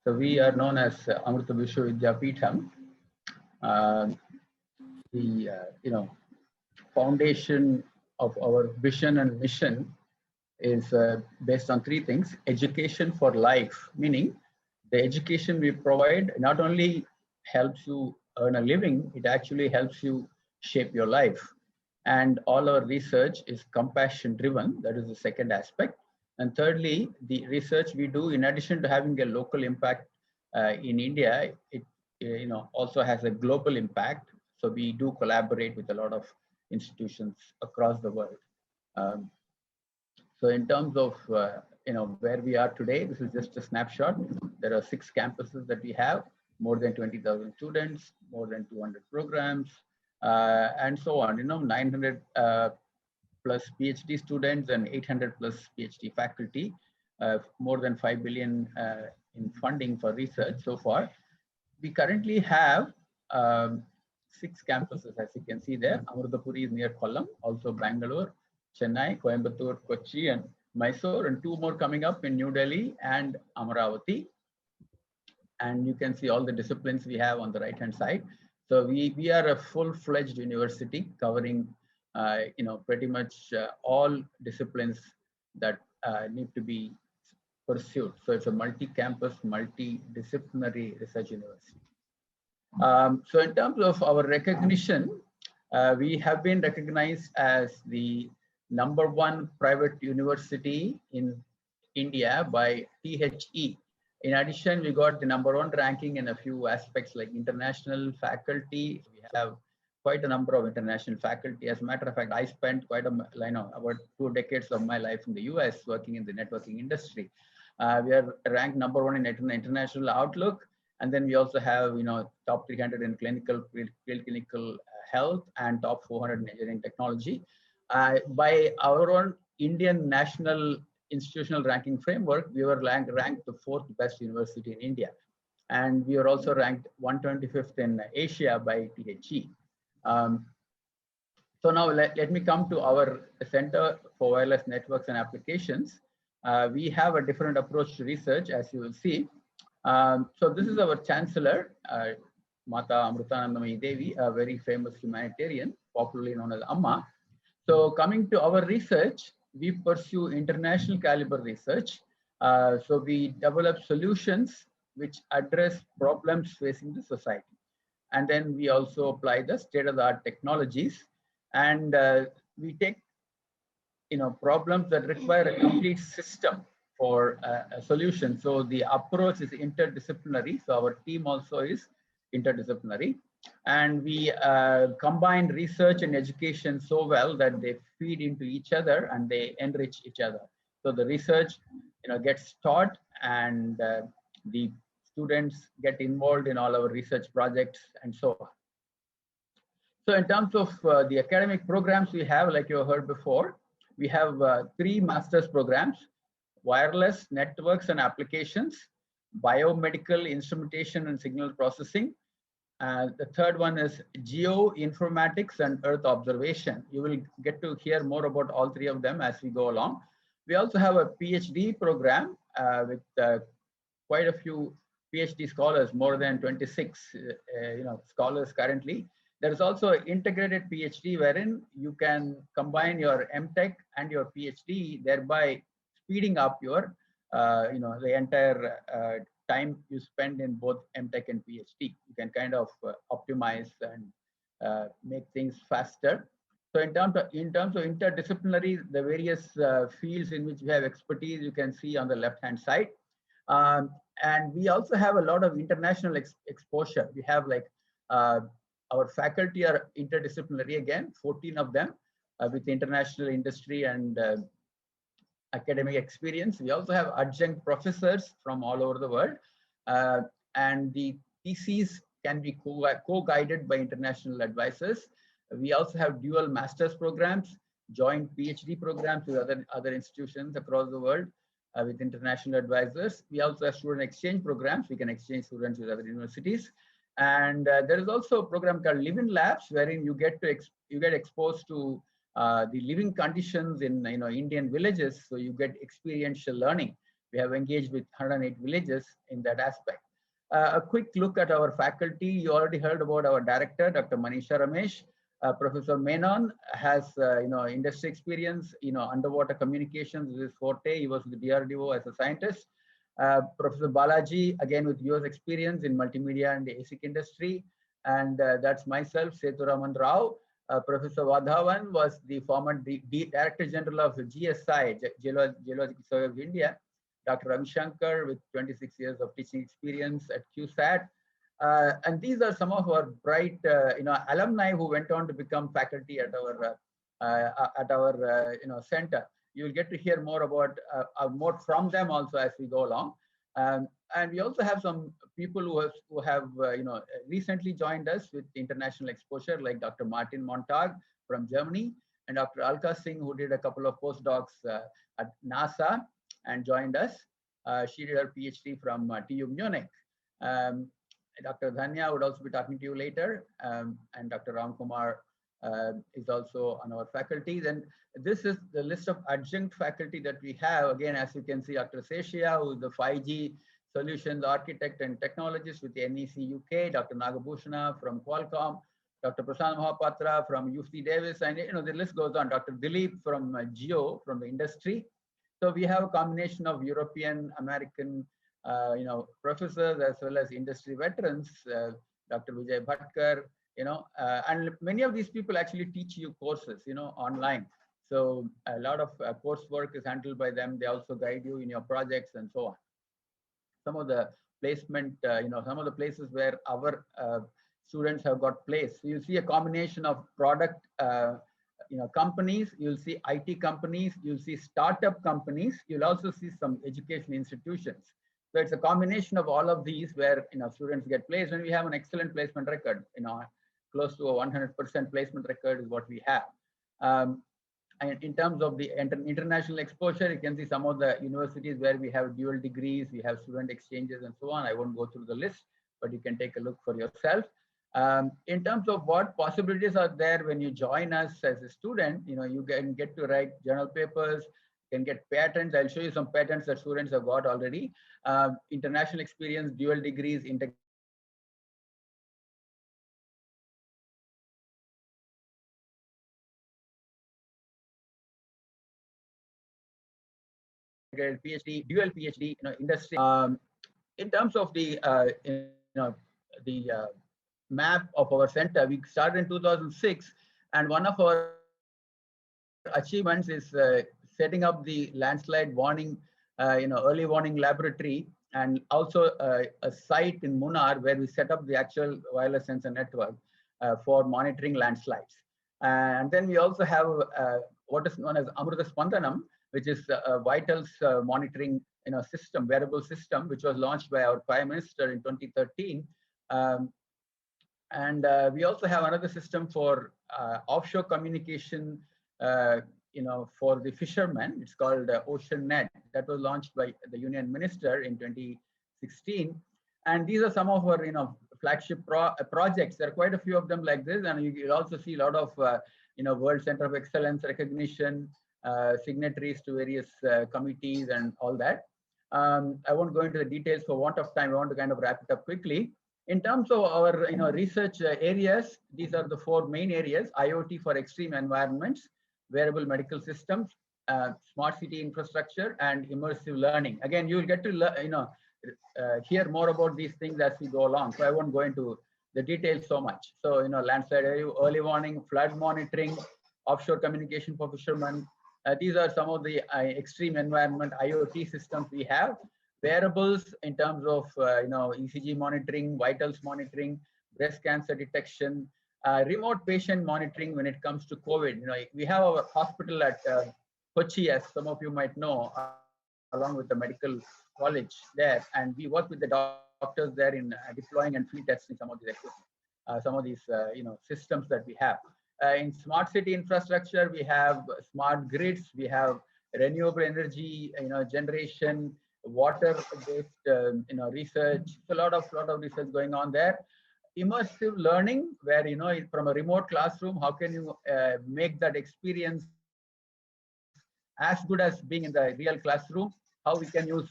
So we are known as Amrita Vishwa Vidyapeetham. The foundation of our vision and mission is based on three things: education for life, meaning the education we provide not only helps you earn a living, it actually helps you shape your life. And all our research is compassion driven. That is the second aspect. And thirdly, the research we do, in addition to having a local impact in India, it also has a global impact. So we do collaborate with a lot of institutions across the world. So in terms of where we are today, this is just a snapshot. There are 6 campuses that we have, more than 20,000 students, more than 200 programs, and so on. 900 plus PhD students and 800 plus PhD faculty, more than 5 billion in funding for research so far. We currently have 6 campuses, as you can see there. Amrutapuri is near Kollam, also Bangalore, Chennai, Coimbatore, Kochi, and Mysore, and 2 more coming up in New Delhi and Amaravati. And you can see all the disciplines we have on the right-hand side. So we are a full-fledged university covering, pretty much all disciplines that need to be pursued. So it's a multi-campus, multidisciplinary research university. So in terms of our recognition, we have been recognized as the #1 private university in India by THE. In addition, we got the #1 ranking in a few aspects like international faculty. We have quite a number of international faculty. As a matter of fact, I spent about 2 decades of my life in the US working in the networking industry. We are ranked #1 in international outlook. And then we also have, top 300 in clinical health and top 400 in engineering technology. By our own Indian National Institutional Ranking Framework, we were ranked the 4th best university in India. And we were also ranked 125th in Asia by THE. So now let me come to our Center for Wireless Networks and Applications. We have a different approach to research, as you will see. So this is our chancellor, Mata Amrutanandamayi Devi, a very famous humanitarian, popularly known as Amma. So coming to our research, we pursue international caliber research. So we develop solutions which address problems facing the society. And then we also apply the state-of-the-art technologies. And we take problems that require a complete system for a solution. So the approach is interdisciplinary. So our team also is interdisciplinary. And we combine research and education so well that they feed into each other and they enrich each other. So the research gets taught, and the students get involved in all our research projects and so on. So in terms of the academic programs we have, like you heard before, we have 3 master's programs: wireless networks and applications, biomedical instrumentation and signal processing. The third one is geoinformatics and earth observation. You will get to hear more about all 3 of them as we go along. We also have a PhD program with quite a few PhD scholars, more than 26 scholars currently. There is also an integrated PhD wherein you can combine your MTech and your PhD, thereby speeding up your the entire time you spend in both MTech and PhD. You can kind of optimize and make things faster. So in terms of interdisciplinary, the various fields in which we have expertise, you can see on the left-hand side. And we also have a lot of international exposure. We have our faculty are interdisciplinary again, 14 of them with international industry and academic experience. We also have adjunct professors from all over the world, and the theses can be co-guided by international advisors. We also have dual master's programs, joint PhD programs with other institutions across the world with international advisors. We also have student exchange programs. We can exchange students with other universities. And there is also a program called Live-in Labs, wherein you get exposed to the living conditions in Indian villages. So you get experiential learning. We have engaged with 108 villages in that aspect. A quick look at our faculty. You already heard about our director, Dr. Manisha Ramesh. Professor Menon has, industry experience, underwater communications is his forte. He was with the DRDO as a scientist. Professor Balaji, again with US experience in multimedia and the ASIC industry. And that's myself, Seturaman Rao. Professor Vadhavan was the former Director General of the GSI, Geological Survey of India. Dr. Ravi Shankar with 26 years of teaching experience at QSAT. And these are some of our bright, alumni who went on to become faculty at our center. You will get to hear more about more from them also as we go along. And we also have some people who have recently joined us with international exposure, like Dr. Martin Montag from Germany, and Dr. Alka Singh, who did a couple of postdocs at NASA and joined us. She did her PhD from TU Munich. Dr. Dhanya would also be talking to you later, and Dr. Ramkumar is also on our faculty. Then this is the list of adjunct faculty that we have. Again, as you can see, Dr. Seshia, who is the 5G solutions architect and technologist with the NEC UK, Dr. Nagabhushana from Qualcomm, Dr. Prasanna Mahapatra from UC Davis, and the list goes on. Dr. Dilip from Geo, from the industry. So we have a combination of European, American, professors as well as industry veterans, Dr. Vijay Bhatkar, and many of these people actually teach you courses, online. So a lot of coursework is handled by them. They also guide you in your projects and so on. Some of the placement, some of the places where our students have got placed. So you see a combination of product, companies, you'll see IT companies, you'll see startup companies, you'll also see some education institutions. So it's a combination of all of these where students get placed, and we have an excellent placement record. Close to a 100% placement record is what we have. And in terms of the international exposure, you can see some of the universities where we have dual degrees, we have student exchanges and so on. I won't go through the list, but you can take a look for yourself. In terms of what possibilities are there when you join us as a student, you can get to write journal papers, you can get patents. I'll show you some patents that students have got already. International experience, dual degrees, PhD, dual PhD, industry. In terms of the, map of our center, we started in 2006, and one of our achievements is setting up the landslide warning, early warning laboratory, and also a site in Munnar where we set up the actual wireless sensor network for monitoring landslides. And then we also have what is known as Amruta Spandanam, which is a vitals monitoring system, wearable system, which was launched by our Prime Minister in 2013. And we also have another system for offshore communication, for the fishermen. It's called OceanNet. That was launched by the Union Minister in 2016. And these are some of our, flagship projects. There are quite a few of them like this, and you'll also see a lot of, World Center of Excellence recognition, signatories to various committees and all that. I won't go into the details for want of time. I want to kind of wrap it up quickly. In terms of our research areas, these are the four main areas: IoT for extreme environments, wearable medical systems, smart city infrastructure, and immersive learning. Again, you will get to hear more about these things as we go along. So I won't go into the details so much. So landslide early warning, flood monitoring, offshore communication for fishermen. These are some of the extreme environment IoT systems we have. Wearables in terms of ECG monitoring, vitals monitoring, breast cancer detection, remote patient monitoring when it comes to COVID. We have our hospital at Kochi, as some of you might know, along with the medical college there, and we work with the doctors there in deploying and field testing some of these equipment, some of these systems that we have. In smart city infrastructure, we have smart grids, we have renewable energy, generation, water-based, research. So a lot of research going on there. Immersive learning, where from a remote classroom, how can you make that experience as good as being in the real classroom? how we can use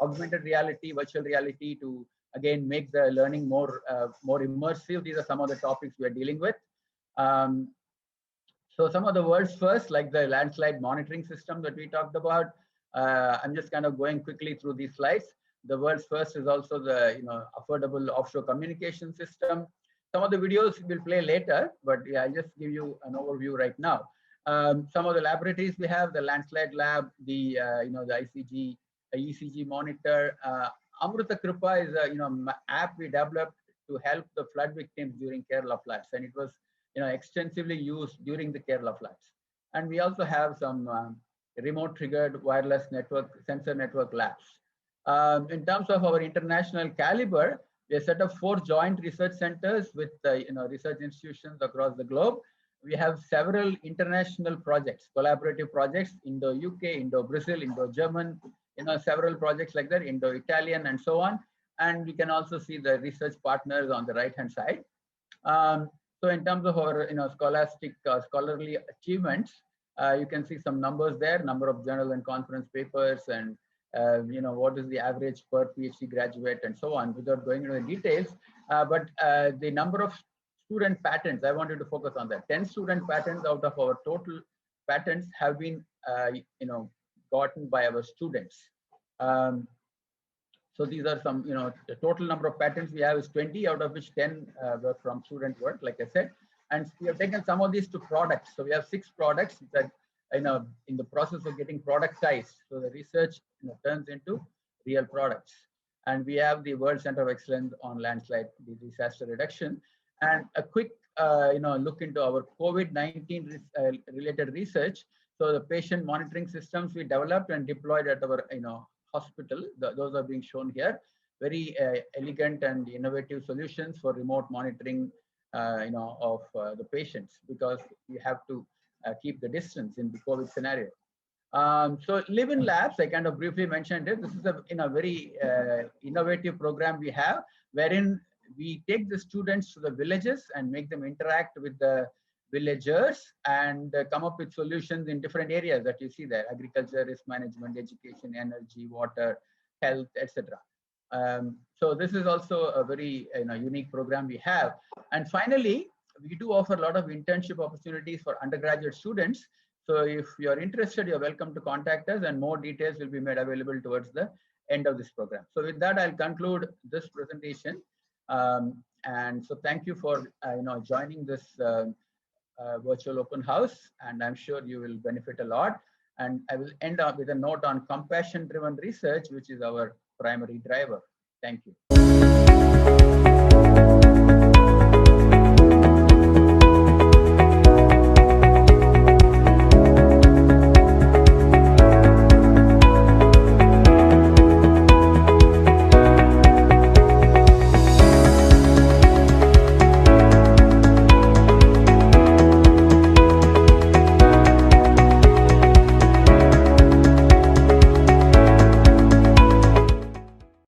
augmented reality, virtual reality to again make the learning more immersive. These are some of the topics we are dealing with. So some of the world's first, like the landslide monitoring system that we talked about. I'm just kind of going quickly through these slides. The world's first is also the affordable offshore communication system. Some of the videos we'll play later, but yeah, I'll just give you an overview right now. Some of the laboratories we have: the landslide lab, the the ECG monitor. Amruta Kripa is a app we developed to help the flood victims during Kerala floods, and it was extensively used during the Kerala floods. And we also have some remote triggered wireless network sensor network labs. In terms of our international caliber, we have set up 4 joint research centers with research institutions across the globe. We have several international projects, collaborative projects, Indo-UK, Indo-Brazil, Indo-German, several projects like that, Indo-Italian, and so on. And we can also see the research partners on the right-hand side. So in terms of our scholarly achievements, you can see some numbers there: number of journal and conference papers, and what is the average per PhD graduate, and so on, without going into the details. But the number of student patents, I wanted to focus on that. 10 student patents out of our total patents have been gotten by our students. So these are some, the total number of patents we have is 20, out of which 10 were from student work, like I said. And we have taken some of these to products. So we have 6 products that in the process of getting productized. So the research turns into real products. And we have the World Center of Excellence on landslide disaster reduction. And a quick look into our COVID-19 related research. So the patient monitoring systems we developed and deployed at our hospital, those are being shown here. Very elegant and innovative solutions for remote monitoring of the patients, because we have to keep the distance in the COVID scenario. So Live-in Labs, I kind of briefly mentioned it. This is a very innovative program we have, wherein we take the students to the villages and make them interact with the villagers and come up with solutions in different areas that you see there: agriculture, risk management, education, energy, water, health, etc. So this is also a very unique program we have. And finally, we do offer a lot of internship opportunities for undergraduate students. So if you're interested, you're welcome to contact us, and more details will be made available towards the end of this program. So with that, I'll conclude this presentation. And so thank you for joining this virtual open house, and I'm sure you will benefit a lot. And I will end up with a note on compassion-driven research, which is our primary driver. Thank you.